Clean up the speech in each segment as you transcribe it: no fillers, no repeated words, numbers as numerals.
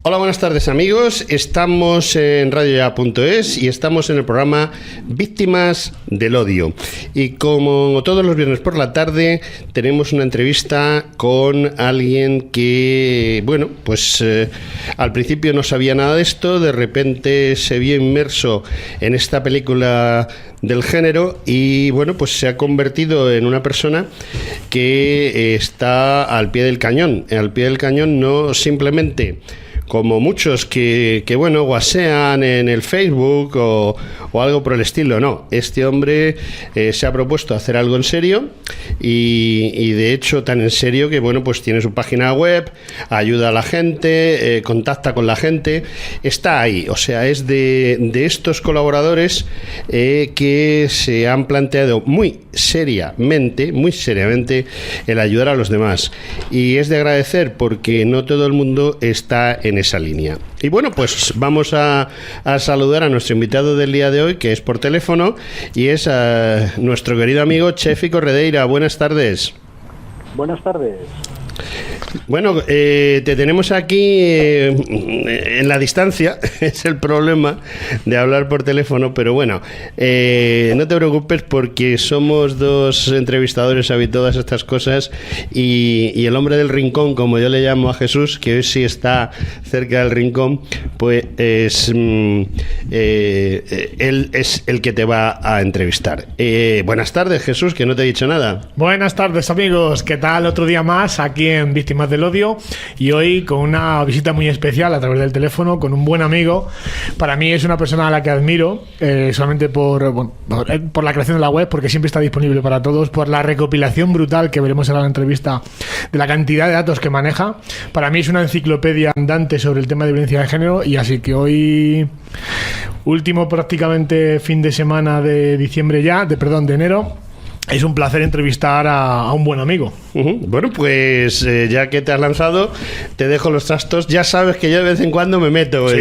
Hola, buenas tardes amigos, estamos en radioya.es y estamos en el programa Víctimas del Odio. Y como todos los viernes por la tarde tenemos una entrevista con alguien que, bueno, pues al principio no sabía nada de esto, de repente se vio inmerso en esta película del género y bueno, pues se ha convertido en una persona que está al pie del cañón no simplemente como muchos que bueno, guasean en el Facebook o algo por el estilo. No, este hombre se ha propuesto hacer algo en serio y de hecho tan en serio que bueno, pues tiene su página web, ayuda a la gente, contacta con la gente, está ahí, o sea, es de estos colaboradores que se han planteado muy seriamente el ayudar a los demás, y es de agradecer porque no todo el mundo está en esa línea. Y bueno, pues vamos a saludar a nuestro invitado del día de hoy, que es por teléfono, y es a nuestro querido amigo Chefi Corredeira. Buenas tardes. Buenas tardes. Bueno, te tenemos aquí en la distancia, es el problema de hablar por teléfono, pero bueno, no te preocupes porque somos dos entrevistadores habituados a estas cosas y el hombre del rincón, como yo le llamo a Jesús, que hoy sí está cerca del rincón, pues él es el que te va a entrevistar. Buenas tardes, Jesús, que no te he dicho nada. Buenas tardes, amigos, ¿qué tal? Otro día más aquí en Víctimas del Odio, y hoy con una visita muy especial a través del teléfono con un buen amigo. Para mí es una persona a la que admiro, solamente por la creación de la web, porque siempre está disponible para todos, por la recopilación brutal que veremos en la entrevista de la cantidad de datos que maneja. Para mí es una enciclopedia andante sobre el tema de violencia de género, y así que hoy, último prácticamente fin de semana de diciembre de enero, es un placer entrevistar a un buen amigo. Bueno, pues ya que te has lanzado, te dejo los trastos. Ya sabes que yo de vez en cuando me meto, sí.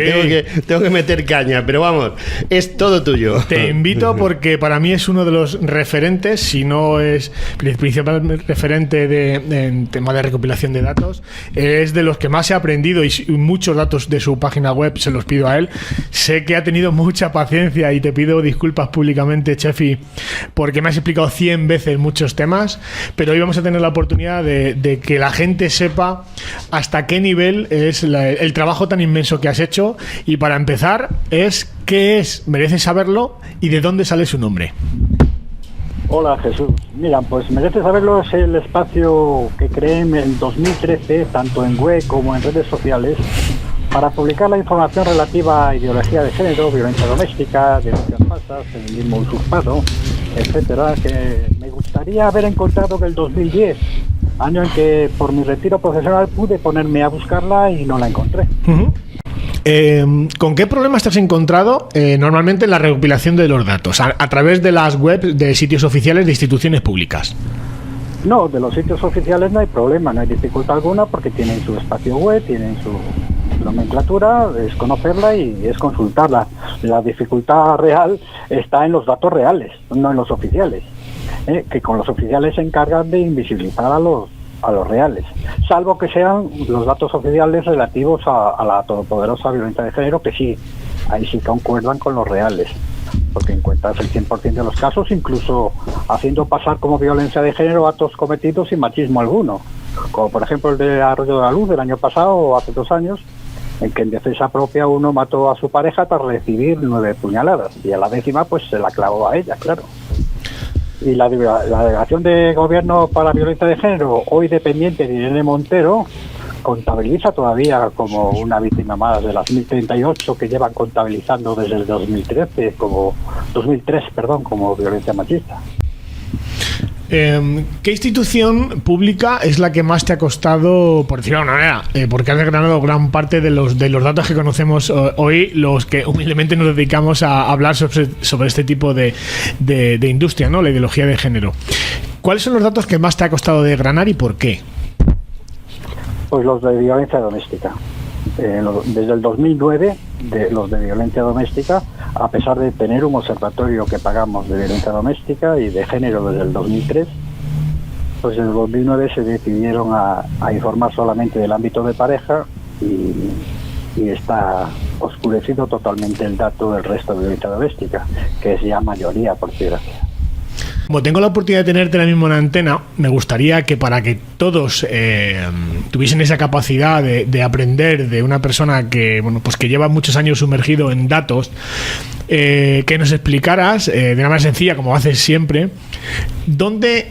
Tengo que meter caña, pero vamos, es todo tuyo. Te invito porque para mí es uno de los referentes, si no es principal referente en tema de recopilación de datos. Es de los que más he aprendido, y muchos datos de su página web se los pido a él. Sé que ha tenido mucha paciencia y te pido disculpas públicamente, Chefi, porque me has explicado 100 veces muchos temas, pero hoy vamos a tener la oportunidad de que la gente sepa hasta qué nivel es el trabajo tan inmenso que has hecho. Y para empezar, ¿qué es? Merece saberlo, y de dónde sale su nombre. Hola, Jesús. Mira, pues Merece Saberlo es el espacio que creé en el 2013, tanto en web como en redes sociales, para publicar la información relativa a ideología de género, violencia doméstica, denuncias falsas, feminismo usurpado, etcétera, que me gustaría haber encontrado en el 2010, año en que por mi retiro profesional pude ponerme a buscarla y no la encontré. ¿Con qué problemas te has encontrado normalmente en la recopilación de los datos a través de las webs de sitios oficiales de instituciones públicas? No, de los sitios oficiales no hay problema, no hay dificultad alguna, porque tienen su espacio web, tienen su nomenclatura, es conocerla y es consultarla. La dificultad real está en los datos reales, no en los oficiales, que con los oficiales se encargan de invisibilizar a los reales, salvo que sean los datos oficiales relativos a la todopoderosa violencia de género, que sí, ahí sí concuerdan con los reales, porque encuentras el 100% de los casos, incluso haciendo pasar como violencia de género actos cometidos sin machismo alguno, como por ejemplo el de Arroyo de la Luz del año pasado o hace 2 años, en que en defensa propia uno mató a su pareja tras recibir 9 puñaladas, y a la 10ª pues se la clavó a ella, claro. Y la Delegación de Gobierno para Violencia de Género, hoy dependiente de Irene Montero, contabiliza todavía como una víctima más de las 1038 que llevan contabilizando desde el 2003, como violencia machista. ¿Qué institución pública es la que más te ha costado, por decirlo de una manera, porque has desgranado gran parte de los datos que conocemos hoy, los que humildemente nos dedicamos a hablar sobre este tipo de industria, ¿no? La ideología de género? ¿Cuáles son los datos que más te ha costado desgranar y por qué? Pues los de violencia doméstica. Desde el 2009, los de violencia doméstica, a pesar de tener un observatorio que pagamos de violencia doméstica y de género desde el 2003, pues en el 2009 se decidieron a informar solamente del ámbito de pareja, y está oscurecido totalmente el dato del resto de violencia doméstica, que es ya mayoría, por desgracia. Como tengo la oportunidad de tenerte ahora mismo en antena, me gustaría que para que todos tuviesen esa capacidad de aprender de una persona que, bueno, pues que lleva muchos años sumergido en datos, que nos explicaras de una manera sencilla, como haces siempre, dónde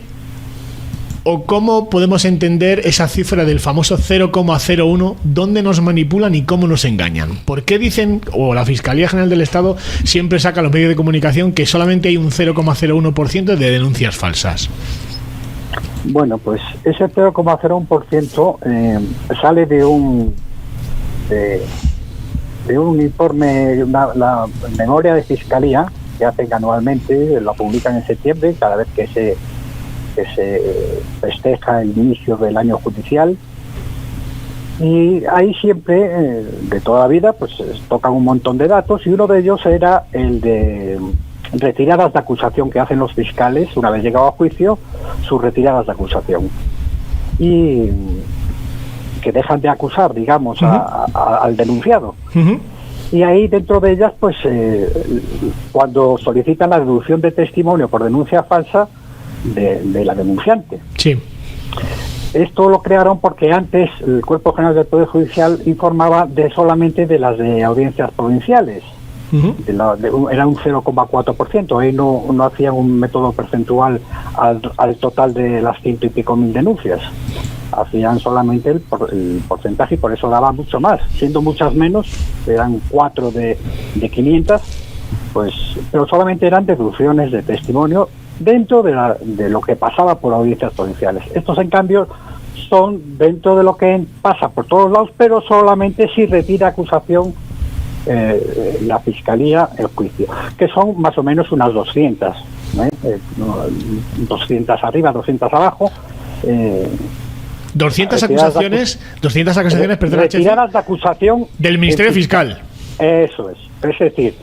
o cómo podemos entender esa cifra del famoso 0,01, dónde nos manipulan y cómo nos engañan. ¿Por qué dicen, o la Fiscalía General del Estado siempre saca a los medios de comunicación, que solamente hay un 0,01% de denuncias falsas? Bueno, pues ese 0,01% sale de un informe, la memoria de Fiscalía que hacen anualmente, la publican en septiembre, cada vez que se festeja el inicio del año judicial, y ahí siempre, de toda la vida, pues tocan un montón de datos, y uno de ellos era el de retiradas de acusación que hacen los fiscales una vez llegado a juicio, sus retiradas de acusación, y que dejan de acusar, digamos, al denunciado. Y ahí dentro de ellas, pues cuando solicitan la deducción de testimonio por denuncia falsa de la denunciante. Sí. Esto lo crearon porque antes el Cuerpo General del Poder Judicial informaba solamente de las de audiencias provinciales. Era un 0,4%. Ahí no hacían un método percentual al total de las 100 y pico mil denuncias. Hacían solamente el porcentaje, y por eso daba mucho más, siendo muchas menos, eran 4 de 500, pues, pero solamente eran deducciones de testimonio dentro de lo que pasaba por audiencias provinciales. Estos, en cambio, son dentro de lo que pasa por todos lados, pero solamente si retira acusación la Fiscalía el juicio, que son más o menos unas 200, 200 arriba, 200 abajo. 200 acusaciones, perdón, retiradas de acusación del Ministerio Fiscal. Eso es decir,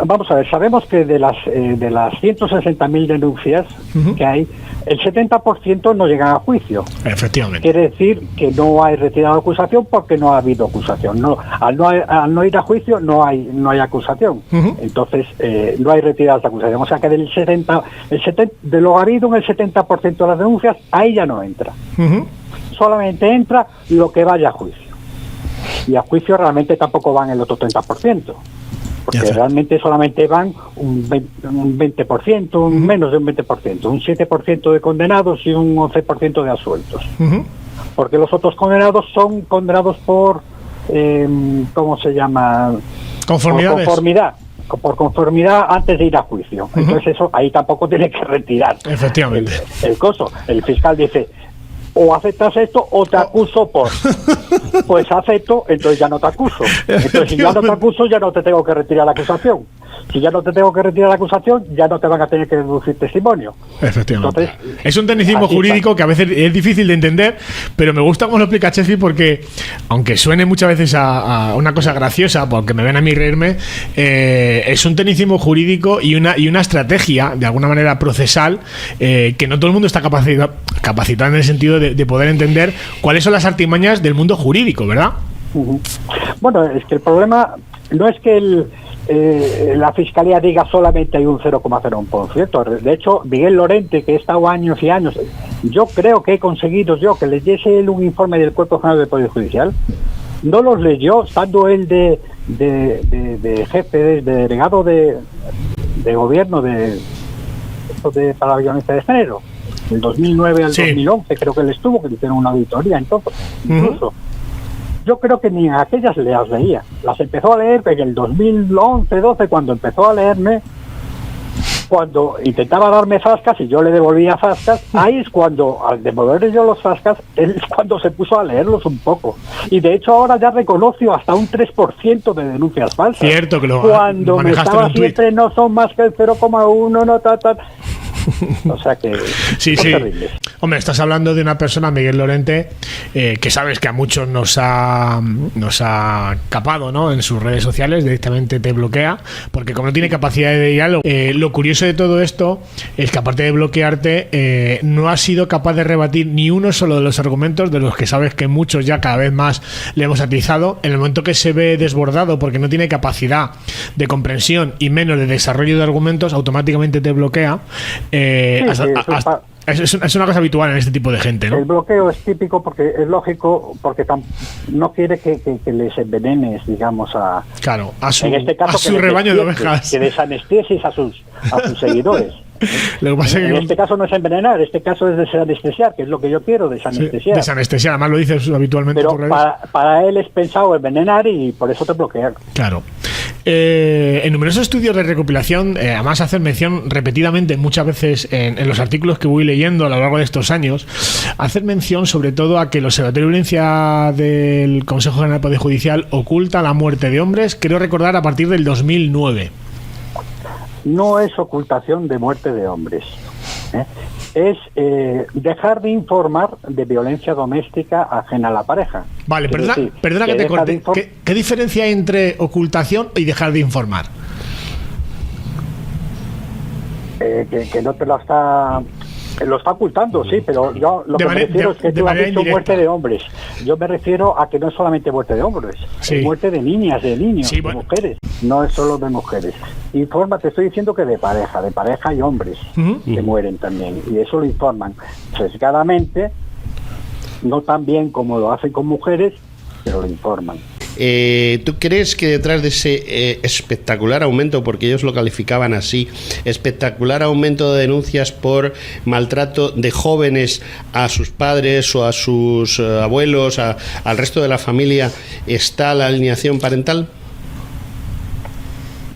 vamos a ver, sabemos que de las 160.000 denuncias que hay, el 70% no llegan a juicio. Efectivamente. Quiere decir que no hay retirada de acusación porque no ha habido acusación. Al no ir a juicio no hay acusación. Entonces no hay retiradas de acusación. O sea que del 70 de lo habido en el 70% de las denuncias, ahí ya no entra. Solamente entra lo que vaya a juicio. Y a juicio realmente tampoco van el otro 30%. Porque realmente solamente van un 20%, menos de un 20%, un 7% de condenados y un 11% de absueltos. Porque los otros condenados son condenados por, ¿cómo se llama? Conformidades. Por conformidad antes de ir a juicio. Entonces eso ahí tampoco tiene que retirar. Efectivamente. El fiscal dice, o aceptas esto o te acuso por... Pues acepto, entonces ya no te acuso. Entonces si ya no te acuso, ya no te tengo que retirar la acusación. Si ya no te tengo que retirar la acusación, ya no te van a tener que deducir testimonio. Efectivamente. Entonces, es un tecnicismo jurídico que a veces es difícil de entender, pero me gusta cómo lo explica Chefi, porque aunque suene muchas veces a una cosa graciosa, porque me ven a mí reírme, es un tecnicismo jurídico y una estrategia, de alguna manera procesal, que no todo el mundo está capacitado en el sentido de poder entender cuáles son las artimañas del mundo jurídico, ¿verdad? Bueno, es que el problema no es que la Fiscalía diga solamente hay un 0,01%. De hecho, Miguel Lorente, que he estado años y años, yo creo que he conseguido que leyese él un informe del Cuerpo General del Poder Judicial. No los leyó, estando él de jefe, de delegado de gobierno para la violencia de género. Del 2009 al 2011 creo que él estuvo, que le hicieron una auditoría, entonces, incluso. Yo creo que ni en aquellas las leía. Las empezó a leer en el 2011-12, cuando empezó a leerme, cuando intentaba darme zascas y yo le devolvía zascas. Ahí es cuando, al devolverle yo los zascas, él es cuando se puso a leerlos un poco. Y de hecho ahora ya reconoció hasta un 3% de denuncias falsas. Cierto que lo cuando me estaba siempre, no son más que el 0,1, no tal. O sea que sí. terrible. Hombre, estás hablando de una persona, Miguel Lorente, que sabes que a muchos nos ha capado, ¿no? En sus redes sociales, directamente te bloquea, porque como no tiene capacidad de diálogo. Lo curioso de todo esto es que aparte de bloquearte, no has sido capaz de rebatir ni uno solo de los argumentos de los que sabes que muchos ya cada vez más le hemos atizado. En el momento que se ve desbordado porque no tiene capacidad de comprensión y menos de desarrollo de argumentos, automáticamente te bloquea. Es una cosa habitual en este tipo de gente, ¿no? El bloqueo es típico porque es lógico, porque no quiere que les envenenes, digamos, claro, en este caso, a su rebaño de ovejas. Que desanestesies a sus seguidores. Lo que pasa en este caso no es envenenar, en este caso es desanestesiar, que es lo que yo quiero, desanestesiar. Sí, desanestesiar, además lo dices habitualmente. Pero para él es pensado envenenar y por eso te bloquea. Claro. En numerosos estudios de recopilación, además hacen mención repetidamente, muchas veces en los artículos que voy leyendo a lo largo de estos años, hacen mención sobre todo a que el Observatorio de Violencia del Consejo General del Poder Judicial oculta la muerte de hombres, creo recordar a partir del 2009. No es ocultación de muerte de hombres, es dejar de informar de violencia doméstica ajena a la pareja. Vale, perdona que te corte. ¿Qué diferencia hay entre ocultación y dejar de informar? Que no te lo está ocultando, sí, pero yo lo que me refiero es que tú has dicho muerte de hombres. Yo me refiero a que no es solamente muerte de hombres, es muerte de niñas, de niños, de mujeres. No es solo de mujeres. Informa, te estoy diciendo que de pareja hay hombres que mueren también, y eso lo informan sesgadamente, no tan bien como lo hacen con mujeres, pero lo informan. ¿Tú crees que detrás de ese espectacular aumento, porque ellos lo calificaban así, espectacular aumento de denuncias por maltrato de jóvenes a sus padres o a sus abuelos, al resto de la familia, está la alienación parental?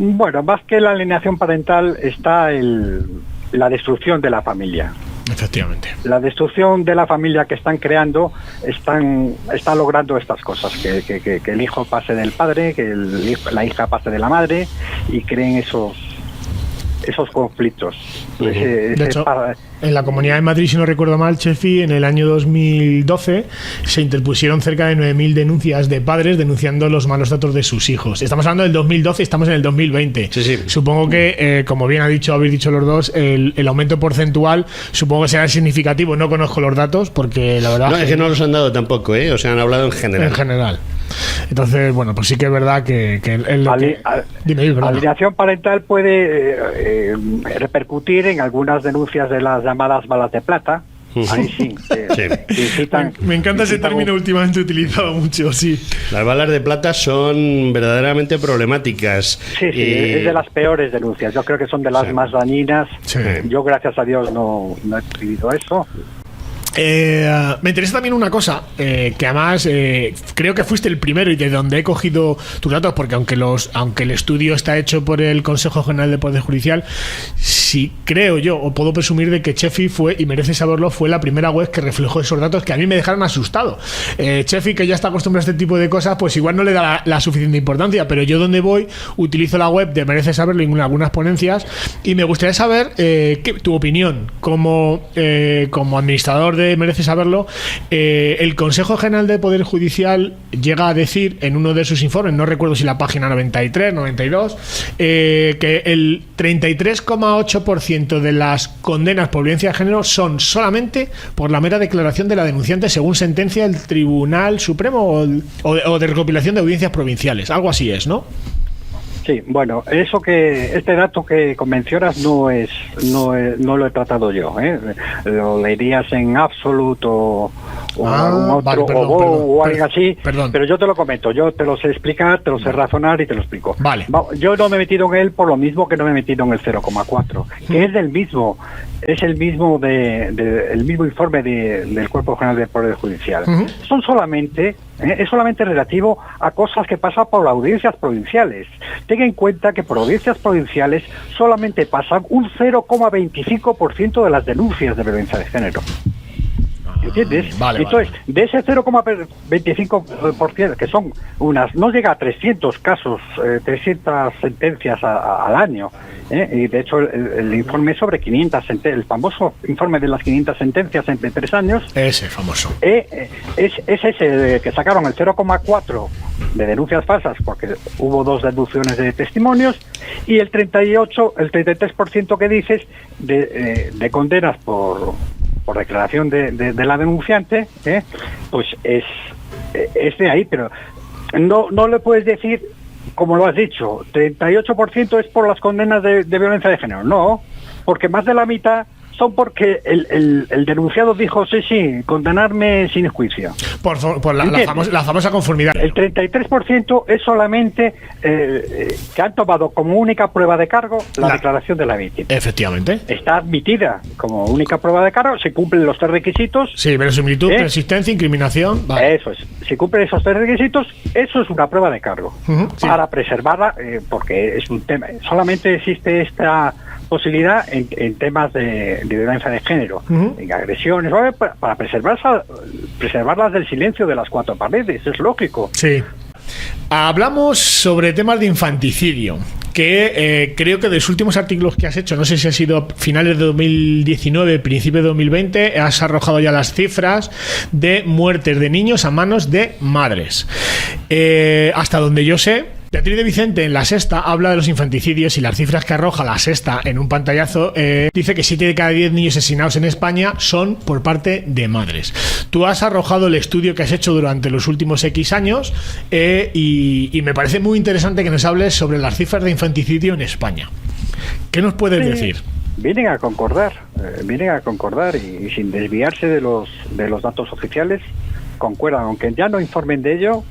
Bueno, más que la alienación parental está la destrucción de la familia. Efectivamente. La destrucción de la familia que están creando está logrando estas cosas, que el hijo pase del padre, que la hija pase de la madre, y creen esos conflictos. De hecho, en la Comunidad de Madrid, si no recuerdo mal, Chefi, en el año 2012 se interpusieron cerca de 9.000 denuncias de padres denunciando los malos tratos de sus hijos. Estamos hablando del 2012 y estamos en el 2020. Sí. Supongo que, como bien habéis dicho los dos, el aumento porcentual supongo que será significativo. No conozco los datos porque la verdad... No, es que no los han dado tampoco, o sea, han hablado en general. En general. Entonces, bueno, pues sí que es verdad que alienación parental puede repercutir en algunas denuncias de las llamadas balas de plata. Ahí sí. Me encanta ese término últimamente utilizado mucho, sí. Las balas de plata son verdaderamente problemáticas. Sí, es de las peores denuncias. Yo creo que son de las más dañinas. Sí. Yo, gracias a Dios, no he vivido eso. Me interesa también una cosa, que además creo que fuiste el primero y de donde he cogido tus datos, porque aunque el estudio está hecho por el Consejo General del Poder Judicial, sí creo yo, o puedo presumir de que Chefi fue, y merece saberlo, fue la primera web que reflejó esos datos que a mí me dejaron asustado. Chefi, que ya está acostumbrado a este tipo de cosas, pues igual no le da la suficiente importancia, pero yo donde voy utilizo la web de Merece Saberlo en algunas ponencias, y me gustaría saber tu opinión como administrador de Merece Saberlo. El Consejo General del Poder Judicial llega a decir en uno de sus informes, no recuerdo si la página 93, 92, que el 33,8% de las condenas por violencia de género son solamente por la mera declaración de la denunciante, según sentencia del Tribunal Supremo o de recopilación de audiencias provinciales. Algo así es, ¿no? Sí, bueno, este dato que mencionas no lo he tratado yo, lo leerías en Absolute o algún otro, o algo así, pero yo te lo comento, yo te lo sé explicar, te lo sé razonar y te lo explico. Vale. Yo no me he metido en él por lo mismo que no me he metido en el 0,4, que es el mismo el mismo informe del Cuerpo General del Poder Judicial. Es solamente relativo a cosas que pasan por las audiencias provinciales. Ten en cuenta que por audiencias provinciales solamente pasan un 0,25% de las denuncias de violencia de género. ¿entiendes? Vale, entonces, de ese 0,25%, que son no llega a 300 casos, 300 sentencias al año, y de hecho el informe sobre 500 sentencias, el famoso informe de las 500 sentencias en 3 años, ese famoso, es ese que sacaron el 0,4 de denuncias falsas, porque hubo 2 deducciones de testimonios, y el 33% que dices de condenas por declaración de la denunciante, pues es de ahí, pero no le puedes decir, como lo has dicho, 38% es por las condenas de violencia de género. No, porque más de la mitad son porque el denunciado dijo, sí, condenarme sin juicio. Por la famosa conformidad. El 33% es solamente que han tomado como única prueba de cargo la declaración de la víctima. Efectivamente. Está admitida como única prueba de cargo, se cumplen los 3 requisitos. Sí, verosimilitud, persistencia, incriminación. Vale. Eso es. Si cumplen esos 3 requisitos, eso es una prueba de cargo. Sí. Para preservarla, porque es un tema. Solamente existe esta posibilidad en temas de violencia de género, en agresiones, para preservarlas del silencio de las 4 paredes, es lógico. Sí. Hablamos sobre temas de infanticidio, que creo que de los últimos artículos que has hecho, no sé si ha sido finales de 2019, principio de 2020, has arrojado ya las cifras de muertes de niños a manos de madres. Hasta donde yo sé, Beatriz de Vicente en La Sexta habla de los infanticidios y las cifras que arroja La Sexta en un pantallazo, dice que 7 de cada 10 niños asesinados en España son por parte de madres. Tú has arrojado el estudio que has hecho durante los últimos X años y me parece muy interesante que nos hables sobre las cifras de infanticidio en España. ¿Qué nos puedes decir? Vienen a concordar y sin desviarse de los datos oficiales, concuerdan, aunque ya no informen de ello.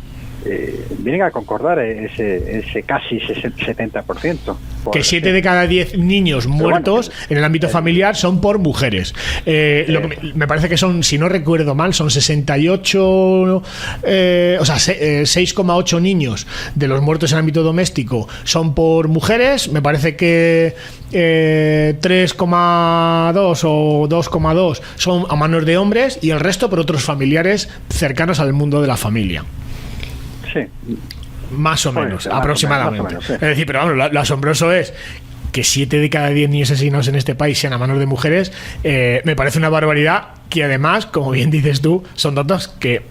Vienen a concordar ese casi 70%. Que 7 de cada 10 niños muertos en el ámbito familiar son por mujeres. Lo que me parece que son, si no recuerdo mal, son 68, 6,8 niños de los muertos en el ámbito doméstico son por mujeres. Me parece que 3,2 o 2,2 son a manos de hombres y el resto por otros familiares cercanos al mundo de la familia. Sí. Más o menos, aproximadamente. Más o menos, sí. Es decir, pero vamos, lo asombroso es que 7 de cada 10 niños asesinados en este país sean a manos de mujeres. Me parece una barbaridad que además, como bien dices tú, son datos que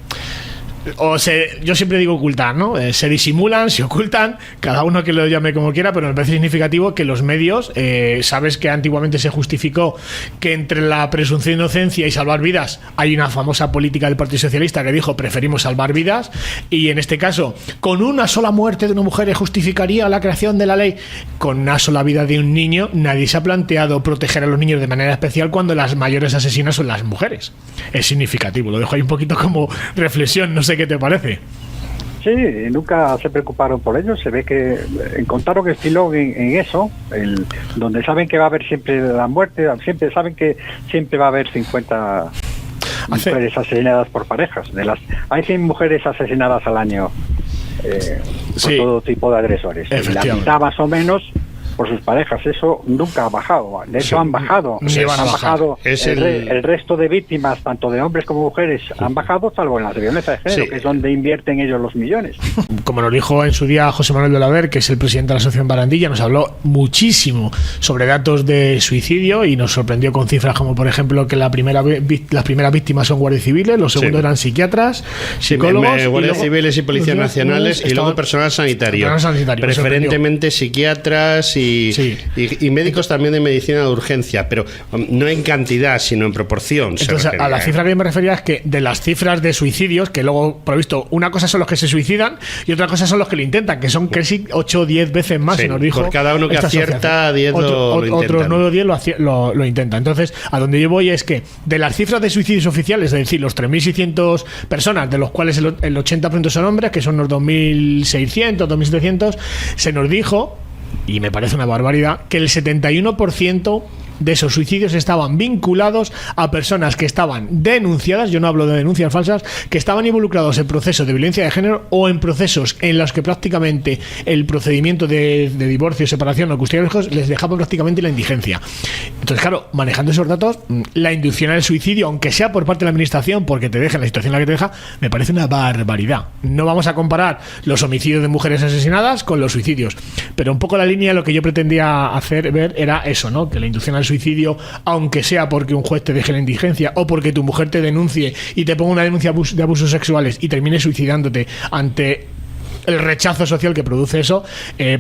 yo siempre digo ocultar, ¿no? Se disimulan, se ocultan, cada uno que lo llame como quiera, pero me parece significativo que los medios, sabes que antiguamente se justificó que entre la presunción de inocencia y salvar vidas hay una famosa política del Partido Socialista que dijo preferimos salvar vidas, y en este caso con una sola muerte de una mujer justificaría la creación de la ley. Con una sola vida de un niño nadie se ha planteado proteger a los niños de manera especial cuando las mayores asesinas son las mujeres. Es significativo, lo dejo ahí un poquito como reflexión, no sé qué te parece. Sí, nunca se preocuparon por ello. Se ve que encontraron el filón en eso, donde saben que va a haber siempre la muerte, siempre saben que siempre va a haber 50 mujeres asesinadas por parejas. Hay 100 mujeres asesinadas al año por todo tipo de agresores. Y la mitad más o menos por sus parejas. Eso nunca ha bajado. De hecho, han bajado. Sí, han bajado. El resto de víctimas, tanto de hombres como mujeres, han bajado, salvo en las de violencia de género, que es donde invierten ellos los millones. Como nos dijo en su día José Manuel de la Ver, que es el presidente de la Asociación Barandilla, nos habló muchísimo sobre datos de suicidio y nos sorprendió con cifras como, por ejemplo, que las primeras víctimas son guardias civiles, los segundos eran psiquiatras, psicólogos, guardias civiles y policías nacionales, y luego personal sanitario. Preferentemente psiquiatras y médicos también de medicina de urgencia, pero no en cantidad, sino en proporción. Entonces, a la cifra que me refería es que de las cifras de suicidios, que luego, por lo visto, una cosa son los que se suicidan y otra cosa son los que lo intentan, que son casi 8 o 10 veces más, se nos dijo. Por cada uno que acierta, 10 lo intentan. Otros 9 o 10 lo intentan. Entonces, a donde yo voy es que de las cifras de suicidios oficiales, es decir, los 3.600 personas, de los cuales el 80% son hombres, que son los 2.600, 2.700, se nos dijo, y me parece una barbaridad, que el 71% de esos suicidios estaban vinculados a personas que estaban denunciadas, yo no hablo de denuncias falsas, que estaban involucrados en procesos de violencia de género o en procesos en los que prácticamente el procedimiento de divorcio, separación o custodia de hijos les dejaba prácticamente la indigencia. Entonces, claro, manejando esos datos, la inducción al suicidio, aunque sea por parte de la administración, porque te deja en la situación en la que te deja, me parece una barbaridad. No vamos a comparar los homicidios de mujeres asesinadas con los suicidios, pero un poco la línea, lo que yo pretendía hacer ver era eso, ¿no? Que la inducción al suicidio, aunque sea porque un juez te deje la indigencia o porque tu mujer te denuncie y te ponga una denuncia de abusos sexuales y termine suicidándote ante el rechazo social que produce eso,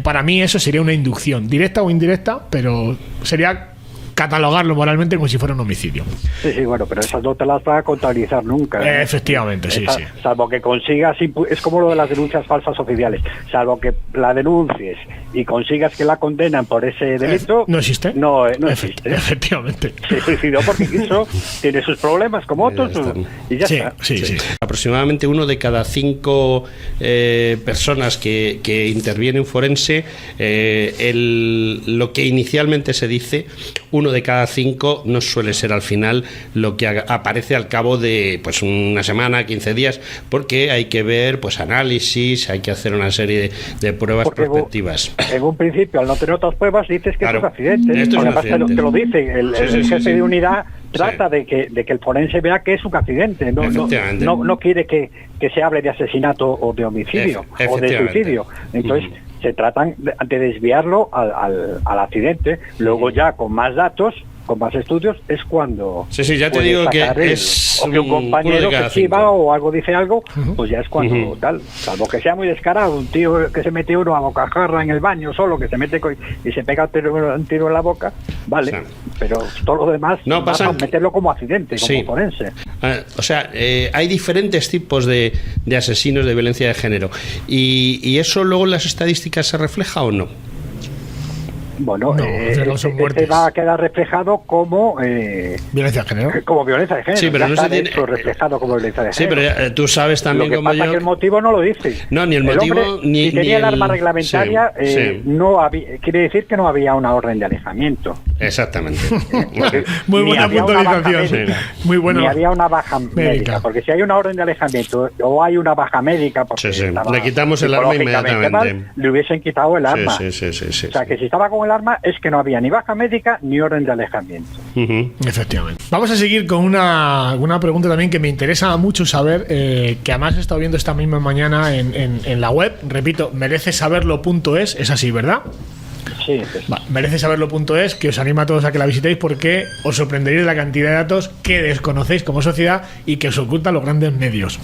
para mí eso sería una inducción, directa o indirecta, pero sería catalogarlo moralmente como si fuera un homicidio. Sí, bueno, pero esas no te las va a contabilizar nunca, ¿eh? Efectivamente, sí. Salvo que consigas, es como lo de las denuncias falsas oficiales, salvo que la denuncies y consigas que la condenan por ese delito, no existe. No existe. Efectivamente. Se suicidó porque quiso, tiene sus problemas como otros y ya está. Sí. Aproximadamente 1 de cada 5 personas que intervienen forense, lo que inicialmente se dice, 1 de cada 5 no suele ser al final lo que aparece al cabo de pues una semana, 15 días, porque hay que ver pues análisis, hay que hacer una serie de pruebas prospectivas. En un principio, al no tener otras pruebas, dices que claro, es un accidente. Esto es un accidente. Te lo dice el jefe de unidad, trata de que el forense vea que es un accidente, no quiere que se hable de asesinato o de homicidio o de suicidio. Entonces se tratan de desviarlo al accidente. Luego ya con más datos, con más estudios, es cuando ya te digo que es o que un compañero se chiva o algo dice algo, pues ya es cuando tal, salvo que sea muy descarado, un tío que se mete uno a bocajarra en el baño solo, que se mete y se pega un tiro en la boca, vale, pero todo lo demás vas a meterlo como accidente, como forense. Hay diferentes tipos de asesinos de violencia de género, y eso luego en las estadísticas se refleja o no. Bueno, este va a quedar reflejado como violencia de género. Como violencia de género. Sí, pero no se tiene reflejado como violencia de género. Sí, pero tú sabes también como yo. Lo que pasa es que el motivo no lo dice. No, ni el motivo hombre, ni si tenía el arma reglamentaria, sí. no había, quiere decir que no había una orden de alejamiento. Exactamente. Muy buena puntualización. Muy buena. Ni había una baja médica, porque si hay una orden de alejamiento o hay una baja médica, porque le quitamos el arma inmediatamente. Mal, le hubiesen quitado el arma. Sí. O sea, que si estaba con el arma es que no había ni baja médica ni orden de alejamiento. Efectivamente. Vamos a seguir con una pregunta también que me interesa mucho saber, que además he estado viendo esta misma mañana en la web, repito, merecesaberlo.es, es así, ¿verdad? Sí. Merecesaberlo.es, que os anima a todos a que la visitéis porque os sorprenderéis de la cantidad de datos que desconocéis como sociedad y que os ocultan los grandes medios.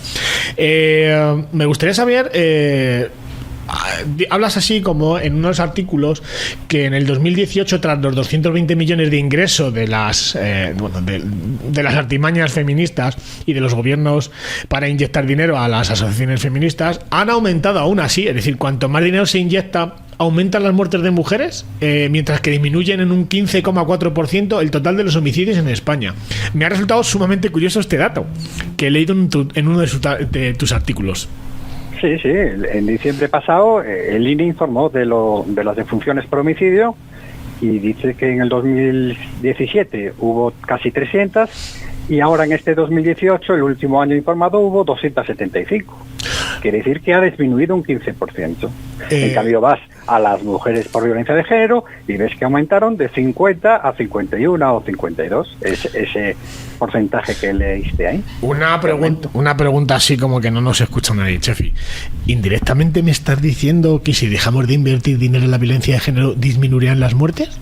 Me gustaría saber... hablas así como en unos artículos que en el 2018, tras los 220 millones de ingresos de las de las artimañas feministas y de los gobiernos para inyectar dinero a las asociaciones feministas, han aumentado aún así, es decir, cuanto más dinero se inyecta, aumentan las muertes de mujeres, mientras que disminuyen en un 15,4% el total de los homicidios en España. Me ha resultado sumamente curioso este dato que he leído en uno de tus artículos. Sí, en diciembre pasado el INE informó de las defunciones por homicidio y dice que en el 2017 hubo casi 300 y ahora en este 2018, el último año informado, hubo 275. Quiere decir que ha disminuido un 15%. En cambio vas a las mujeres por violencia de género y ves que aumentaron de 50 a 51 o 52. Ese porcentaje que leíste ahí. Una pregunta así como que no nos escucha nadie, Chefi. ¿Indirectamente me estás diciendo que si dejamos de invertir dinero en la violencia de género disminuirían las muertes?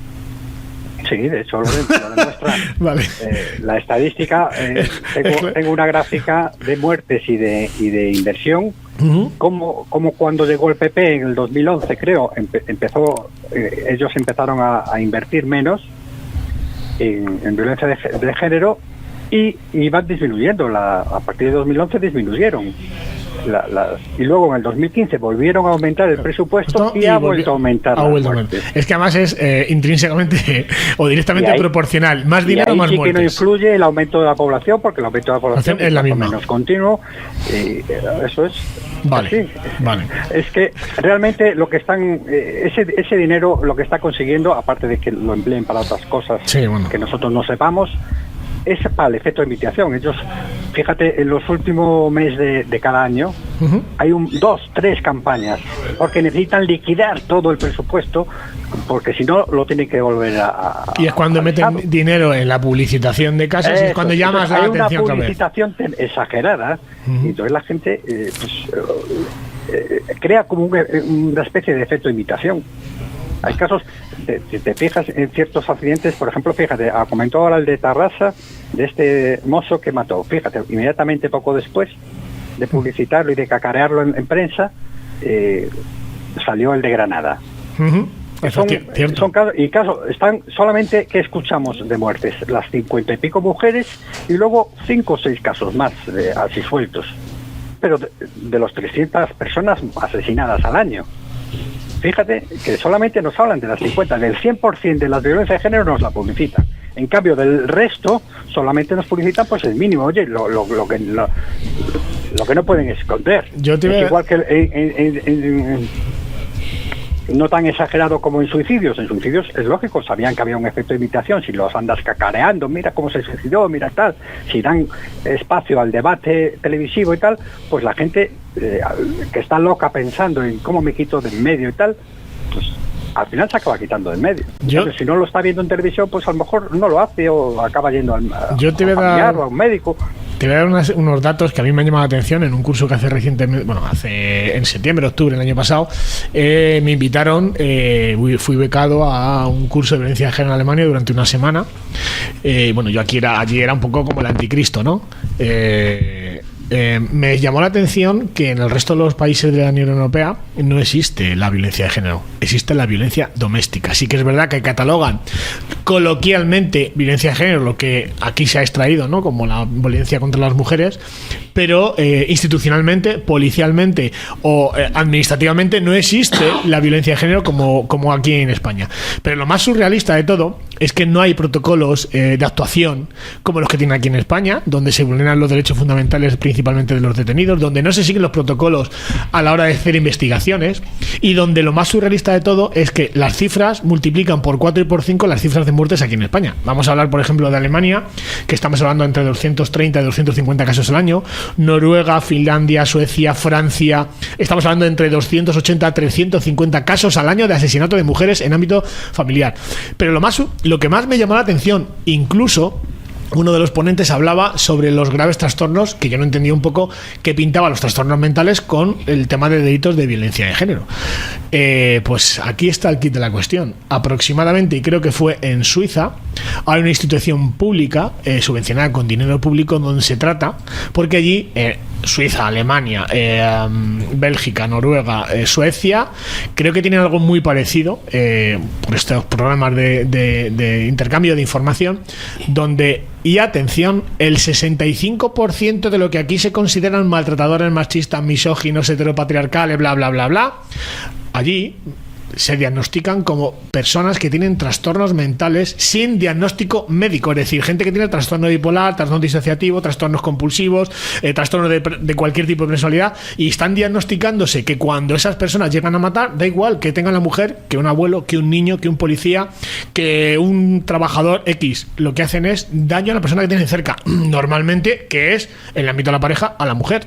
Sí, de hecho lo demuestra. Vale. La estadística, tengo una gráfica de muertes y de inversión, como cuando llegó el PP en el 2011, creo, ellos empezaron a invertir menos en violencia de género y van disminuyendo. A partir de 2011 disminuyeron. Y luego en el 2015 volvieron a aumentar el presupuesto y ha vuelto a aumentar. Es que además es intrínsecamente o directamente proporcional. Más dinero, más muertes. Que no influye el aumento de la población, porque el aumento de la población es la misma. Menos continuo. Eso es. Vale. Es que realmente lo que están ese dinero lo que está consiguiendo, aparte de que lo empleen para otras cosas que nosotros no sepamos, es para el efecto de mitigación. Ellos, fíjate, en los últimos meses de cada año hay 2, 3 campañas, porque necesitan liquidar todo el presupuesto porque si no lo tienen que volver a y es cuando meten Estado. dinero en la publicitación de casas y es cuando llamas la hay atención una otra vez. publicitación exagerada y entonces la gente crea como una especie de efecto de imitación. Hay casos, si te fijas en ciertos accidentes, por ejemplo, fíjate, comentó ahora el de Tarrasa, de este mozo que mató. Fíjate, inmediatamente poco después de publicitarlo y de cacarearlo en prensa, salió el de Granada. Cierto. Casos, están solamente que escuchamos de muertes, las 50 y pico mujeres y luego 5 o 6 casos más así sueltos. Pero de los 300 personas asesinadas al año. Fíjate que solamente nos hablan de las 50, del 100% de las violencias de género nos la publicitan. En cambio, del resto solamente nos publicitan pues el mínimo, oye, lo que no pueden esconder. Es igual que no tan exagerado como en suicidios. En suicidios es lógico, sabían que había un efecto de imitación. Si los andas cacareando, mira cómo se suicidó, mira tal. Si dan espacio al debate televisivo y tal, pues la gente que está loca pensando en cómo me quito del medio y tal, pues al final se acaba quitando del medio. Entonces, si no lo está viendo en televisión, pues a lo mejor no lo hace o acaba yendo a un familiar o a un médico. Te voy a dar unos datos que a mí me han llamado la atención en un curso que hace recientemente, en septiembre, octubre del año pasado. Me invitaron, fui becado a un curso de violencia de género en Alemania durante una semana. Yo allí era un poco como el anticristo, ¿no? Me llamó la atención que en el resto de los países de la Unión Europea no existe la violencia de género, existe la violencia doméstica. Sí que es verdad que catalogan coloquialmente violencia de género, lo que aquí se ha extraído, ¿no?, como la violencia contra las mujeres, pero institucionalmente, policialmente o administrativamente no existe la violencia de género como aquí en España. Pero lo más surrealista de todo es que no hay protocolos de actuación como los que tienen aquí en España, donde se vulneran los derechos fundamentales principalmente de los detenidos, donde no se siguen los protocolos a la hora de hacer investigaciones y donde lo más surrealista de todo es que las cifras multiplican por 4 y por 5 las cifras de muertes aquí en España. Vamos a hablar, por ejemplo, de Alemania, que estamos hablando entre 230 y 250 casos al año, Noruega, Finlandia, Suecia, Francia, estamos hablando entre 280 a 350 casos al año de asesinato de mujeres en ámbito familiar. Pero lo que más me llamó la atención, incluso uno de los ponentes hablaba sobre los graves trastornos, que yo no entendía un poco qué pintaba los trastornos mentales con el tema de delitos de violencia de género. Pues aquí está el kit de la cuestión. Aproximadamente, y creo que fue en Suiza, hay una institución pública subvencionada con dinero público donde se trata, porque allí Suiza, Alemania, Bélgica, Noruega, Suecia, creo que tienen algo muy parecido por estos programas de intercambio de información, donde, y atención, el 65% de lo que aquí se consideran maltratadores, machistas, misóginos, heteropatriarcales, bla, bla, bla, bla, allí se diagnostican como personas que tienen trastornos mentales sin diagnóstico médico, es decir, gente que tiene trastorno bipolar, trastorno disociativo, trastornos compulsivos, trastorno de cualquier tipo de personalidad, y están diagnosticándose que cuando esas personas llegan a matar, da igual que tengan la mujer, que un abuelo, que un niño, que un policía, que un trabajador X, lo que hacen es daño a la persona que tienen cerca, normalmente, que es, en el ámbito de la pareja, a la mujer.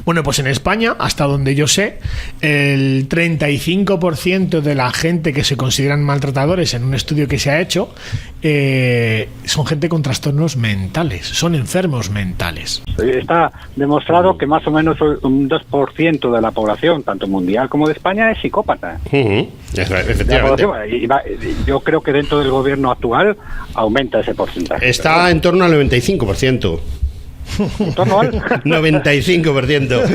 Bueno, pues en España, hasta donde yo sé, el 35% de la gente que se consideran maltratadores en un estudio que se ha hecho son gente con trastornos mentales, son enfermos mentales. Está demostrado que más o menos un 2% de la población, tanto mundial como de España, es psicópata. Efectivamente. Yo creo que dentro del gobierno actual aumenta ese porcentaje. Está en torno al 95%. ¿En torno al? 95%.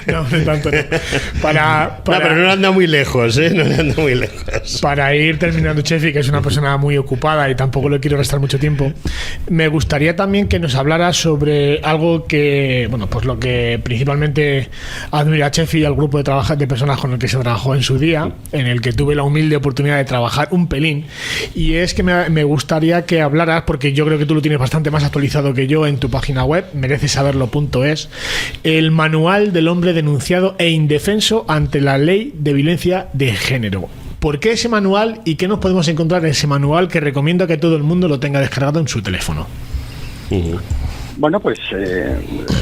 No, tanto no. Pero no anda muy lejos, no anda muy lejos. Para ir terminando, Chefi, que es una persona muy ocupada y tampoco le quiero restar mucho tiempo, me gustaría también que nos hablara sobre algo que, bueno, pues lo que principalmente admira a Chefi y al grupo de personas con el que se trabajó en su día, en el que tuve la humilde oportunidad de trabajar un pelín, y es que me gustaría que hablaras, porque yo creo que tú lo tienes bastante más actualizado que yo en tu página web, merecesaberlo.es, el manual del hombre denunciado e indefenso ante la ley de violencia de género. ¿Por qué ese manual y qué nos podemos encontrar en ese manual que recomiendo que todo el mundo lo tenga descargado en su teléfono? Bueno, pues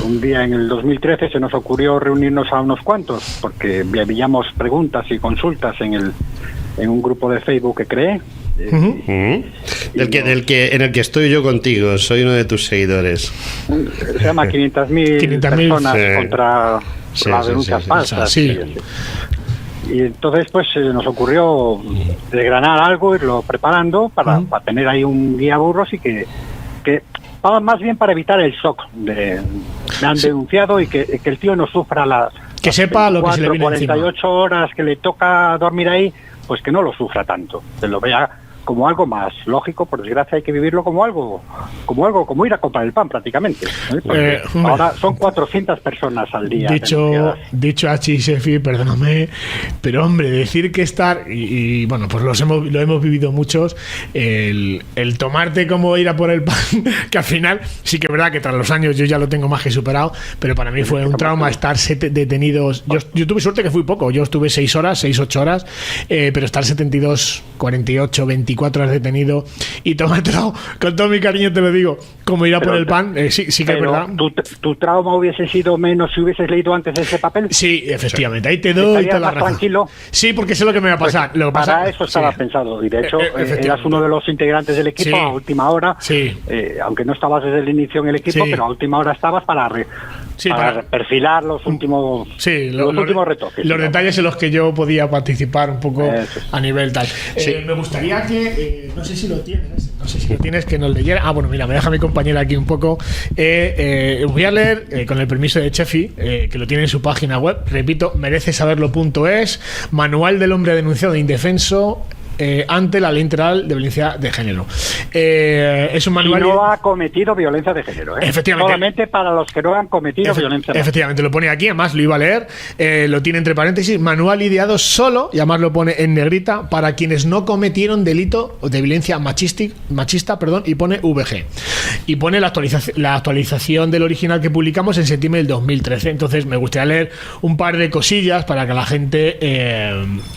un día en el 2013 se nos ocurrió reunirnos a unos cuantos porque veíamos preguntas y consultas en en un grupo de Facebook que creé. En el que estoy yo contigo, soy uno de tus seguidores. Se llama 500.000 personas contra las denuncias falsas. Sí. Y entonces pues nos ocurrió desgranar algo, irlo preparando para tener ahí un guía burros y que más bien para evitar el shock de me han denunciado y que el tío no sufra las que sepa lo que se le viene 48 encima. horas que le toca dormir ahí, pues que no lo sufra tanto, que lo vea como algo más lógico. Por desgracia hay que vivirlo como como ir a comprar el pan prácticamente, ¿eh? Ahora son 400 personas al día. Dicho así, Sefi, perdóname, pero hombre, decir que estar y bueno, pues lo hemos vivido muchos, el tomarte como ir a por el pan, que al final sí que es verdad que tras los años yo ya lo tengo más que superado, pero para mí fue un trauma estar detenidos. Yo tuve suerte que fui poco, yo estuve 6 horas, 8 horas, pero estar 72, 48, 24 horas detenido y tomártelo con todo mi cariño, te lo digo, como ir a por el pan, sí que es verdad. ¿Tu trauma hubiese sido menos si hubieses leído antes ese papel? Sí, efectivamente, ahí te doy toda la razón. Tranquilo. Sí, porque sé lo que me va a pasar. Pues para eso estaba pensado, y de hecho eras uno de los integrantes del equipo a última hora, aunque no estabas desde el inicio en el equipo, pero a última hora estabas para perfilar los últimos últimos retoques. Los detalles en los que yo podía participar un poco a nivel tal. Me gustaría que, no sé si lo tienes, que nos leyera. Bueno, mira, me deja mi compañera aquí un poco. Voy a leer, con el permiso de Chefi, que lo tiene en su página web. Repito, merecesaberlo.es, Manual del hombre denunciado e indefenso ante la ley integral de violencia de género. Es un manual. Y no ha cometido violencia de género, ¿eh? Efectivamente. Solamente para los que no han cometido violencia de género. Efectivamente, lo pone aquí, además lo iba a leer. Lo tiene entre paréntesis, manual ideado solo, y además lo pone en negrita, para quienes no cometieron delito de violencia machista, y pone VG. Y pone la actualización del original que publicamos en septiembre del 2013. Entonces me gustaría leer un par de cosillas para que la gente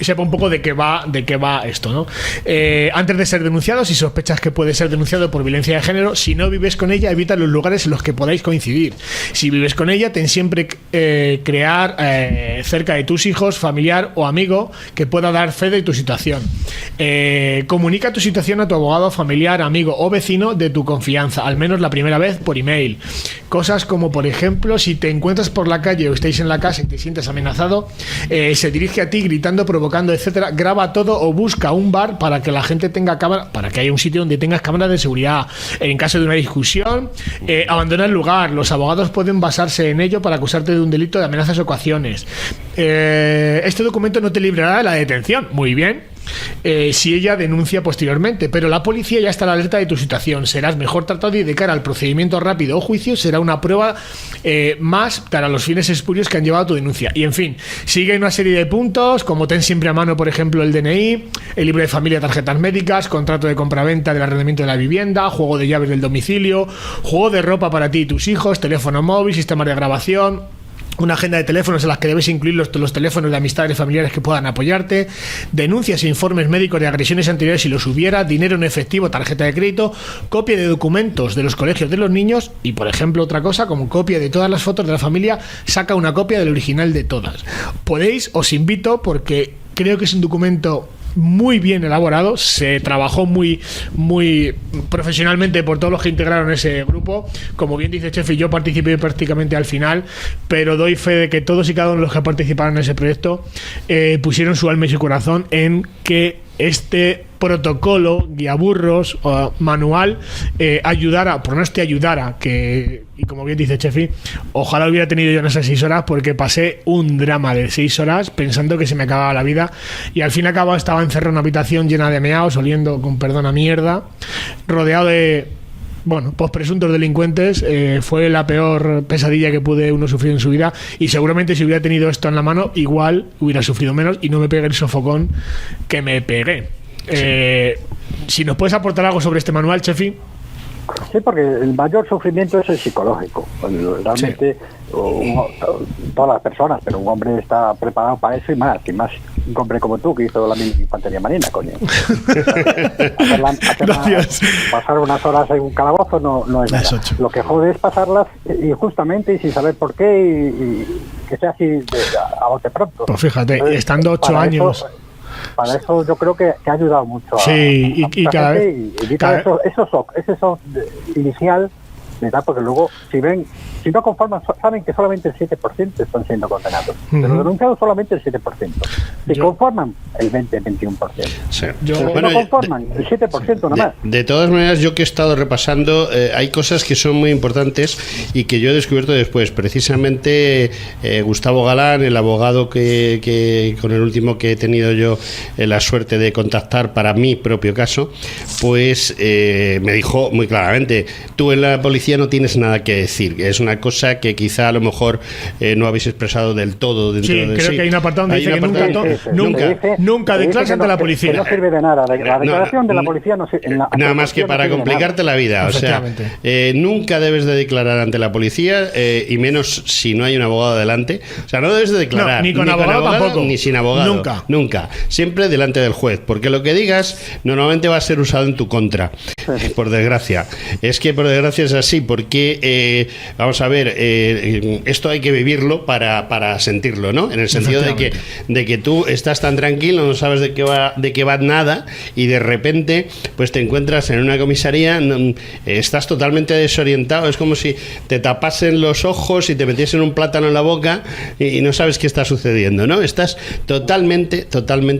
sepa un poco de qué va esto, ¿no? Antes de ser denunciado, si sospechas que puede ser denunciado por violencia de género, si no vives con ella, evita los lugares en los que podáis coincidir. Si vives con ella, ten siempre crear cerca de tus hijos, familiar o amigo que pueda dar fe de tu situación. Comunica tu situación a tu abogado, familiar, amigo o vecino de tu confianza, al menos la primera vez por email. Cosas como, por ejemplo, si te encuentras por la calle o estáis en la casa y te sientes amenazado, se dirige a ti gritando, provocando, etcétera, graba todo o busca un bar para que la gente tenga cámara, para que haya un sitio donde tengas cámaras de seguridad. En caso de una discusión, abandona el lugar. Los abogados pueden basarse en ello para acusarte de un delito de amenazas o coacciones. Este documento no te librará de la detención. Muy bien. Si ella denuncia posteriormente, pero la policía ya está a la alerta de tu situación. Serás mejor tratado y de cara al procedimiento rápido o juicio será una prueba más para los fines espurios que han llevado a tu denuncia. Y en fin, sigue una serie de puntos, como ten siempre a mano, por ejemplo, el DNI, el libro de familia, tarjetas médicas, contrato de compraventa del arrendamiento de la vivienda, juego de llaves del domicilio, juego de ropa para ti y tus hijos, teléfono móvil, sistemas de grabación, una agenda de teléfonos en las que debes incluir los teléfonos de amistades y familiares que puedan apoyarte, denuncias e informes médicos de agresiones anteriores si los hubiera, dinero en efectivo, tarjeta de crédito, copia de documentos de los colegios de los niños y, por ejemplo, otra cosa, como copia de todas las fotos de la familia, saca una copia del original de todas. Os invito, porque creo que es un documento muy bien elaborado, se trabajó muy profesionalmente por todos los que integraron ese grupo. Como bien dice Chefi, yo participé prácticamente al final, pero doy fe de que todos y cada uno de los que participaron en ese proyecto pusieron su alma y su corazón en que este protocolo, guía burros o manual ayudara, y como bien dice Chefi, ojalá hubiera tenido yo en esas 6 horas, porque pasé un drama de 6 horas pensando que se me acababa la vida, y al fin y al cabo estaba encerrado en una habitación llena de meaos, oliendo, con perdón, a mierda, rodeado de presuntos delincuentes. Fue la peor pesadilla que puede uno sufrir en su vida, y seguramente si hubiera tenido esto en la mano igual hubiera sufrido menos y no me pegué el sofocón que me pegué. Si nos puedes aportar algo sobre este manual, Chefi. Sí, porque el mayor sufrimiento es el psicológico. Realmente todas las personas, pero un hombre está preparado para eso, y más un hombre como tú, que hizo la infantería marina, coño. Pasar unas horas en un calabozo no es nada. Lo que jode es pasarlas injustamente y sin saber por qué, y que sea así a bote pronto. Pues fíjate, entonces, estando 8 años... Para eso yo creo que ha ayudado mucho sí, y cada vez... ese shock inicial, ¿verdad? Porque luego, si no conforman, saben que solamente el 7% están siendo condenados. De los denunciados, solamente el 7%. Si conforman, el 20-21%. Sí. Pero si no conforman, el 7% nomás. De todas maneras, yo que he estado repasando, hay cosas que son muy importantes y que yo he descubierto después. Precisamente Gustavo Galán, el abogado que con el último que he tenido yo la suerte de contactar para mi propio caso, pues me dijo muy claramente: tú en la policía no tienes nada que decir. Es una cosa que quizá a lo mejor no habéis expresado del todo dentro de creo que hay un apartado donde dice que nunca declaras ante la policía. Que no sirve de nada. La declaración de la policía no sirve. Nada más que para complicarte la vida. O sea, nunca debes de declarar ante la policía, y menos si no hay un abogado delante. O sea, no debes de declarar ni con abogado tampoco, ni sin abogado. Nunca. Siempre delante del juez, porque lo que digas normalmente va a ser usado en tu contra. Por desgracia. Es que por desgracia es así, porque vamos a ver, esto hay que vivirlo para sentirlo, ¿no? En el sentido de que tú estás tan tranquilo, no sabes de qué va nada, y de repente pues te encuentras en una comisaría, estás totalmente desorientado. Es como si te tapasen los ojos y te metiesen un plátano en la boca y no sabes qué está sucediendo, ¿no? Estás totalmente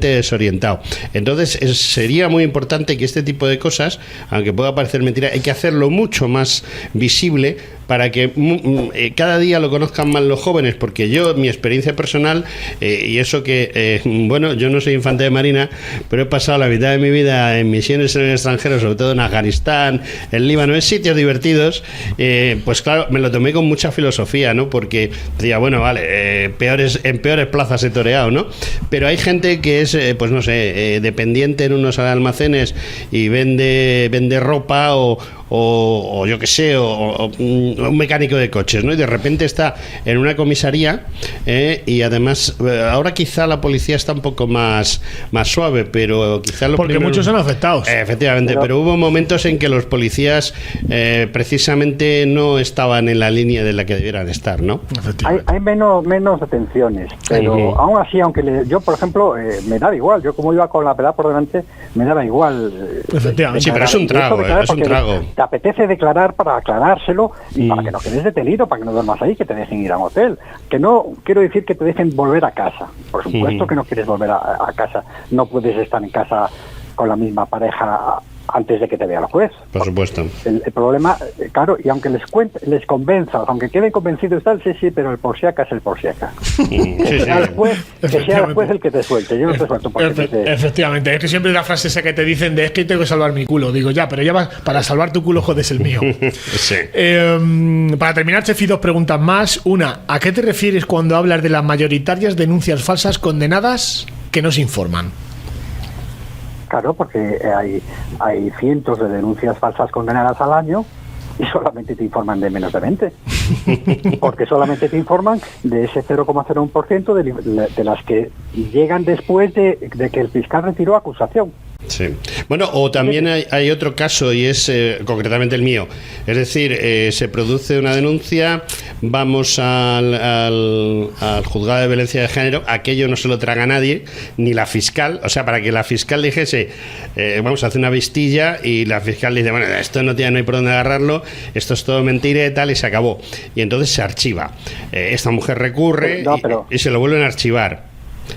desorientado. Entonces sería muy importante que este tipo de cosas, aunque pueda parecer mentira, hay que hacerlo mucho más visible para que cada día lo conozcan más los jóvenes, porque yo, mi experiencia personal, y eso que, bueno, yo no soy infante de marina, pero he pasado la mitad de mi vida en misiones en el extranjero, sobre todo en Afganistán, en Líbano, en sitios divertidos, pues claro, me lo tomé con mucha filosofía, ¿no? Porque decía, bueno, vale, en peores plazas he toreado, ¿no? Pero hay gente que es, pues no sé, dependiente en unos almacenes y vende ropa o yo qué sé, o un mecánico de coches, ¿no? Y de repente está en una comisaría, y además ahora quizá la policía está un poco más suave, pero quizá porque muchos son afectados. Efectivamente, pero hubo momentos en que los policías precisamente no estaban en la línea de la que debieran estar, ¿no? Hay menos detenciones, pero aún así, aunque yo, por ejemplo, me daba igual. Yo, como iba con la pedal por delante, me daba igual. Efectivamente. Sí, pero es un trago, es un trago. Te apetece declarar para aclarárselo y para que no quedes detenido, para que no duermas ahí, que te dejen ir a un hotel. Que no quiero decir que te dejen volver a casa. Por supuesto que no quieres volver a casa. No puedes estar en casa con la misma pareja antes de que te vea el juez. Por supuesto. El problema, claro, y aunque les convenza, aunque queden convencidos tal, sí, pero el por si acaso es el por si acaso. Que sea el juez el que te suelte. Yo no te suelto. Efectivamente, es que siempre la frase esa que te dicen de es que tengo que salvar mi culo. Digo, ya, pero ya vas, para salvar tu culo jodes el mío. Sí. Para terminar, Chefi, 2 preguntas más. Una, ¿a qué te refieres cuando hablas de las mayoritarias denuncias falsas condenadas que no se informan? Claro, porque hay cientos de denuncias falsas condenadas al año y solamente te informan de menos de 20. Porque solamente te informan de ese 0,01% de las que llegan después de que el fiscal retiró acusación. Sí. Bueno, o también hay otro caso, y es concretamente el mío. Es decir, se produce una denuncia, vamos al juzgado de violencia de género, aquello no se lo traga nadie, ni la fiscal. O sea, para que la fiscal dijese, vamos a hacer una vistilla, y la fiscal dice, bueno, esto no hay por dónde agarrarlo, esto es todo mentira y tal, y se acabó. Y entonces se archiva. Esta mujer recurre y se lo vuelven a archivar.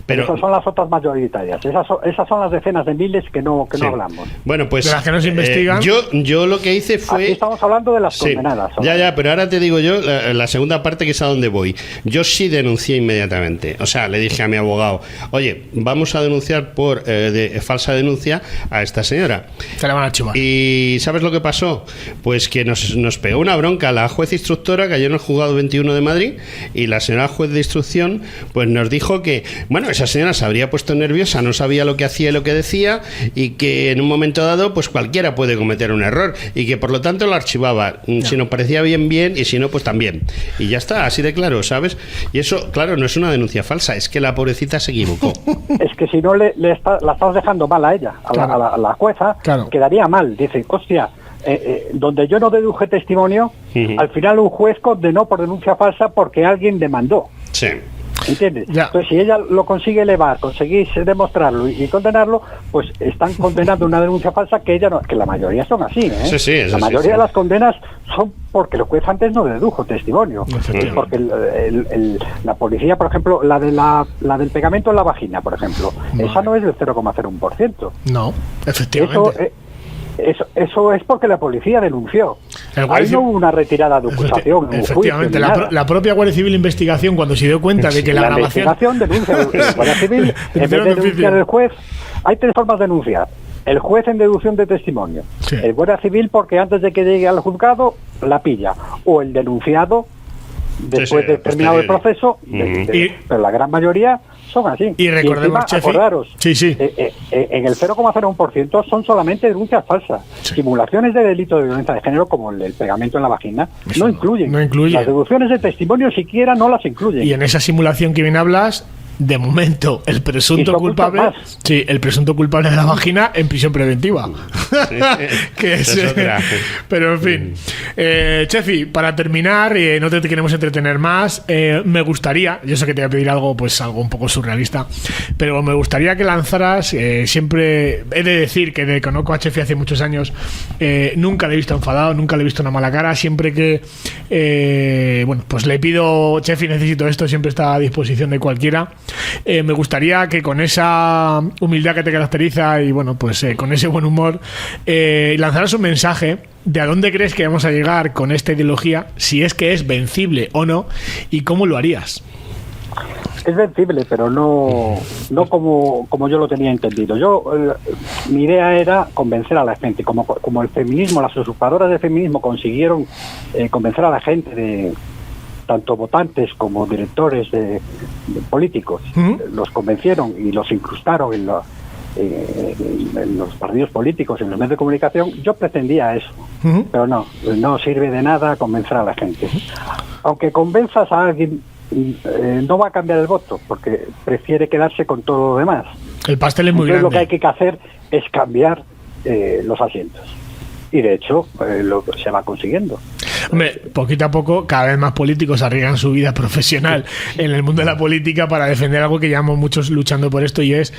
Pero esas son las otras mayoritarias. Esas son las decenas de miles que no hablamos. Bueno, pues de las que no se investigan. Yo lo que hice fue... Aquí estamos hablando de las condenadas. Ya, pero ahora te digo yo la segunda parte, que es a donde voy. Yo sí denuncié inmediatamente. O sea, le dije a mi abogado, oye, vamos a denunciar por de falsa denuncia a esta señora. Se la van a archivar. Y ¿sabes lo que pasó? Pues que nos pegó una bronca la juez instructora, que ayer en el juzgado 21 de Madrid, y la señora juez de instrucción pues nos dijo que, bueno, esa señora se habría puesto nerviosa, no sabía lo que hacía y lo que decía, y que en un momento dado pues cualquiera puede cometer un error, y que por lo tanto lo archivaba. Si nos parecía bien, y si no, pues también. Y ya está, así de claro, ¿sabes? Y eso, claro, no es una denuncia falsa, es que la pobrecita se equivocó. Es que si no la estás dejando mal a ella, a la jueza, quedaría mal. Dice, hostia, donde yo no deduje testimonio, al final un juez condenó por denuncia falsa porque alguien demandó. Sí. ¿Entiendes? Ya. Entonces, si ella lo consigue elevar, conseguís demostrarlo y condenarlo, pues están condenando una denuncia falsa que ella no, que la mayoría son así, ¿eh? Sí, sí, la mayoría de las condenas son porque el juez antes no dedujo testimonio. Porque la policía, por ejemplo, la del pegamento en la vagina, por ejemplo, esa no es del 0,01%. No, efectivamente. Eso es porque la policía denunció. Ahí no hubo una retirada de acusación. Efectivamente, la propia Guardia Civil de Investigación, cuando se dio cuenta de que la grabación... investigación denuncia. La Guardia Civil, en vez de denunciar el juez, hay 3 formas de denunciar. El juez en deducción de testimonio. Sí. El Guardia Civil porque antes de que llegue al juzgado la pilla. O el denunciado después de terminado el proceso. Pero la gran mayoría son así. Y recordemos, encima, acordaros, sí. En el 0,01% son solamente denuncias falsas. Sí. Simulaciones de delito de violencia de género, como el pegamento en la vagina, no incluyen. Las deducciones de testimonio siquiera no las incluyen. Y en esa simulación que bien hablas, de momento, el presunto culpable de la vagina en prisión preventiva. Sí, que es otra. Pero en fin, Chefi, para terminar, no te queremos entretener más. Me gustaría, yo sé que te voy a pedir algo un poco surrealista, pero me gustaría que lanzaras, siempre he de decir que conozco a Chefi hace muchos años, nunca le he visto enfadado, nunca le he visto una mala cara. Siempre que pues le pido, Chefi, necesito esto, siempre está a disposición de cualquiera. Me gustaría que con esa humildad que te caracteriza y con ese buen humor, lanzaras un mensaje de a dónde crees que vamos a llegar con esta ideología, si es que es vencible o no, y cómo lo harías. Es vencible, pero no como yo lo tenía entendido. Mi idea era convencer a la gente, como el feminismo, las usurpadoras del feminismo consiguieron convencer a la gente de tanto votantes como directores de políticos, los convencieron y los incrustaron en los partidos políticos, en los medios de comunicación. Yo pretendía eso, pero no sirve de nada convencer a la gente. Aunque convenzas a alguien, no va a cambiar el voto, porque prefiere quedarse con todo lo demás. El pastel es muy grande. Lo que hay que hacer es cambiar los asientos. Y de hecho, se va consiguiendo. Hombre, poquito a poco, cada vez más políticos arriesgan su vida profesional en el mundo de la política para defender algo que llevamos muchos luchando por esto, y es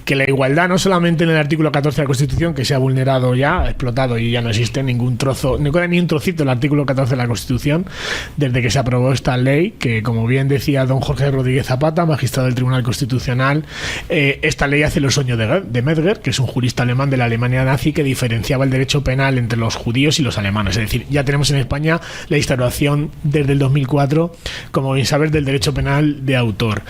que la igualdad, no solamente en el artículo 14 de la Constitución, que se ha vulnerado ya, explotado y ya no existe ningún trozo, ni un trocito del artículo 14 de la Constitución, desde que se aprobó esta ley, que como bien decía don Jorge Rodríguez Zapata, magistrado del Tribunal Constitucional, esta ley hace los sueños de Medger, que es un jurista alemán de la Alemania nazi, que diferenciaba el derecho penal entre los judíos y los alemanes. Es decir, ya tenemos en España la instauración desde el 2004, como bien sabes, del derecho penal de autor.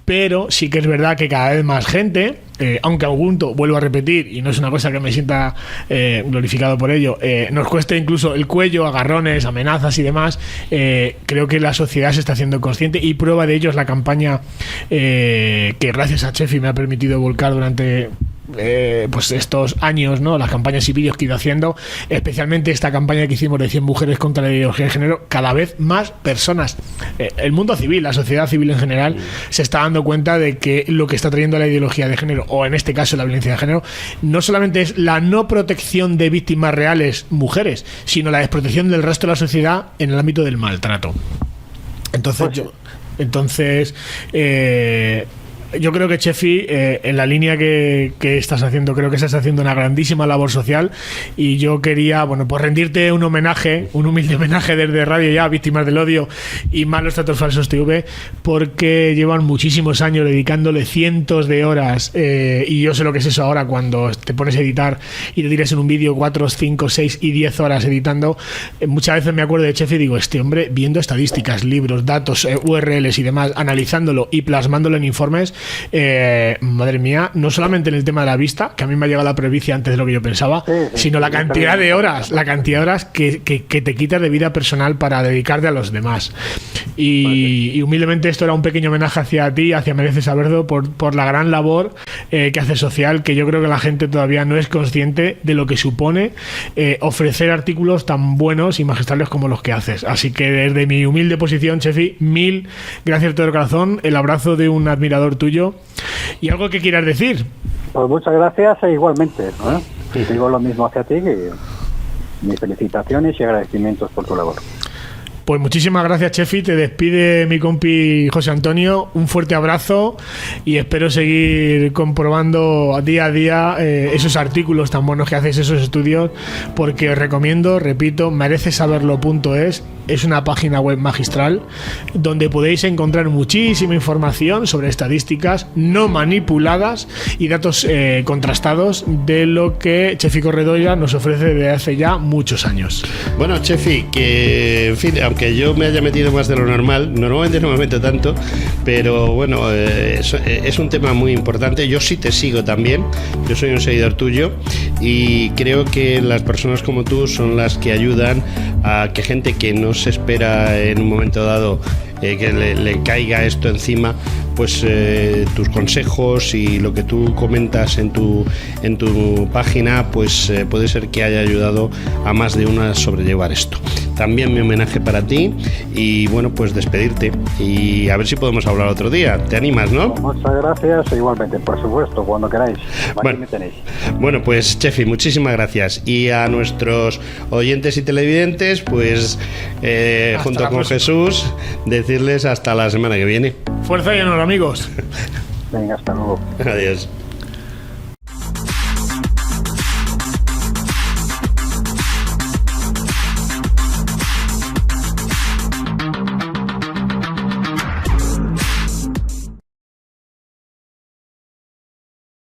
Pero sí que es verdad que cada vez más gente, aunque Augunto, vuelvo a repetir, y no es una cosa que me sienta glorificado por ello, nos cueste incluso el cuello, agarrones, amenazas y demás, creo que la sociedad se está haciendo consciente, y prueba de ello es la campaña que gracias a Chefi me ha permitido volcar durante estos años, ¿no? Las campañas y vídeos que he ido haciendo, especialmente esta campaña que hicimos de 100 mujeres contra la ideología de género. Cada vez más personas, el mundo civil, la sociedad civil en general, se está dando cuenta de que lo que está trayendo la ideología de género, o en este caso la violencia de género, no solamente es la no protección de víctimas reales mujeres, sino la desprotección del resto de la sociedad en el ámbito del maltrato. Entonces, yo creo que Chefi, en la línea que estás haciendo, creo que estás haciendo una grandísima labor social, y yo quería, rendirte un humilde homenaje desde Radio Ya, Víctimas del Odio y Malos Tratos Falsos TV, porque llevan muchísimos años dedicándole cientos de horas, y yo sé lo que es eso ahora cuando te pones a editar y te tiras en un vídeo 4, 5, 6 y 10 horas editando. Muchas veces me acuerdo de Chefi y digo, este hombre, viendo estadísticas, libros, datos, URLs y demás, analizándolo y plasmándolo en informes, madre mía, no solamente en el tema de la vista, que a mí me ha llegado la presbicia antes de lo que yo pensaba, sino la cantidad de horas que te quitas de vida personal para dedicarte a los demás. Y humildemente esto era un pequeño homenaje hacia ti, hacia Mereces Saberlo, por la gran labor que hace social, que yo creo que la gente todavía no es consciente de lo que supone ofrecer artículos tan buenos y magistrales como los que haces. Así que desde mi humilde posición, Chefi, mil gracias de todo corazón, el abrazo de un admirador tuyo. ¿Y algo que quieras decir? Pues muchas gracias, e igualmente, ¿no? Y digo lo mismo hacia ti, que mis felicitaciones y agradecimientos por tu labor. Pues muchísimas gracias, Chefi. Te despide mi compi José Antonio. Un fuerte abrazo y espero seguir comprobando día a día esos artículos tan buenos que haces, esos estudios, porque os recomiendo, repito, merecesaberlo.es. Es una página web magistral donde podéis encontrar muchísima información sobre estadísticas no manipuladas y datos contrastados de lo que Chefi Corredoira nos ofrece desde hace ya muchos años. Bueno, Chefi, que en fin, aunque yo me haya metido más de lo normal, normalmente no me meto tanto, pero bueno, es un tema muy importante. Yo sí te sigo también, yo soy un seguidor tuyo y creo que las personas como tú son las que ayudan a que gente que no se espera en un momento dado que le caiga esto encima, pues tus consejos y lo que tú comentas en tu página, pues puede ser que haya ayudado a más de una a sobrellevar esto. También mi homenaje para ti y bueno, pues despedirte y a ver si podemos hablar otro día. ¿Te animas, no? Muchas gracias, igualmente, por supuesto, cuando queráis. Aquí me tenéis. Bueno, pues Chefi, muchísimas gracias. Y a nuestros oyentes y televidentes, pues junto con Jesús, decirles hasta la semana que viene. Fuerza y honor, amigos. Venga, hasta luego. Adiós.